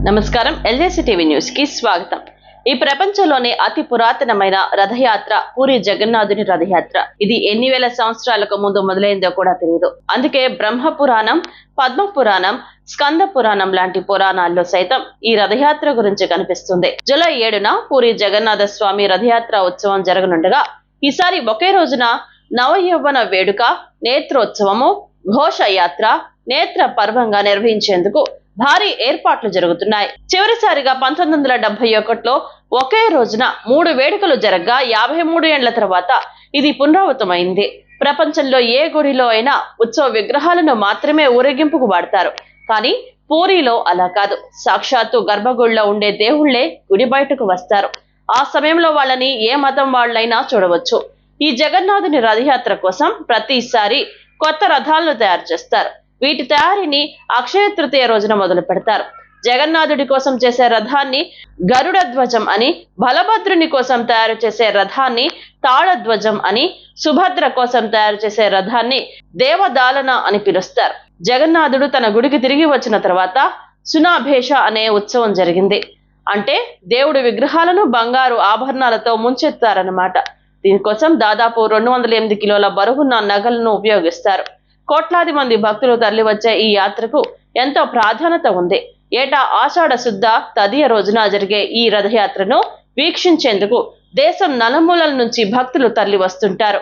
నమస్కారం ఎల్జేసీ TV news కి స్వాగతం। ఈ ప్రపంచంలోనే అతి పురాతనమైన రథయాత్ర పూరి జగన్నాథుని రథయాత్ర। ఇది ఎన్ని వేల సంవత్సరాలకు ముందు మొదలైందో కూడా తెలియదు। అందుకే బ్రహ్మ పురాణం, పద్మ పురాణం, స్కంద పురాణం లాంటి పురాణాల్లో సైతం ఈ రథయాత్ర గురించి కనిపిస్తుంది। జూలై 7న పూరి జగన్నాథ స్వామి రథయాత్ర ఉత్సవం జరగనుండగా ఈసారి ఒకే రోజున నవయౌవన వేడుక, నేత్రోత్సవము, ఘోషయాత్ర, నేత్ర పర్వంగా నిర్వహించేందుకు భారీ ఏర్పాట్లు జరుగుతున్నాయి। చివరిసారిగా 1971లో ఒకే రోజున 3 వేడుకలు జరగగా 53 ఏళ్ల తర్వాత ఇది పునరావృతమైంది। ప్రపంచంలో ఏ గుడిలో అయినా ఉత్సవ విగ్రహాలను మాత్రమే ఊరేగింపుకు వాడతారు, కానీ పూరిలో అలా కాదు। సాక్షాత్తు గర్భగుడిలో ఉండే దేవుళ్లే గుడి బయటకు వస్తారు। ఆ సమయంలో వాళ్ళని ఏ మతం వాళ్ళైనా చూడవచ్చు। ఈ జగన్నాథుని రథయాత్ర కోసం ప్రతిసారి కొత్త రథాలను తయారు చేస్తారు। వీటి తయారీని అక్షయ తృతీయ రోజున మొదలు పెడతారు। జగన్నాథుడి కోసం చేసే రథాన్ని గరుడ ధ్వజం అని, బలభద్రుని కోసం తయారు చేసే రథాన్ని తాళధ్వజం అని, సుభద్ర కోసం తయారు చేసే రథాన్ని దేవదాలన అని పిలుస్తారు। జగన్నాథుడు తన గుడికి తిరిగి వచ్చిన తర్వాత సునాభేష అనే ఉత్సవం జరిగింది। అంటే దేవుడి విగ్రహాలను బంగారు ఆభరణాలతో ముంచెత్తారన్నమాట। దీనికోసం దాదాపు 208 కిలోల బరువున్న నగలను ఉపయోగిస్తారు। కోట్లాది మంది భక్తులు తరలివచ్చే ఈ యాత్రకు ఎంతో ప్రాధాన్యత ఉంది। ఏటా ఆషాఢ శుద్ధ తదియ రోజున జరిగే ఈ రథయాత్రను వీక్షించేందుకు దేశం నలుమూలల నుంచి భక్తులు తరలి వస్తుంటారు।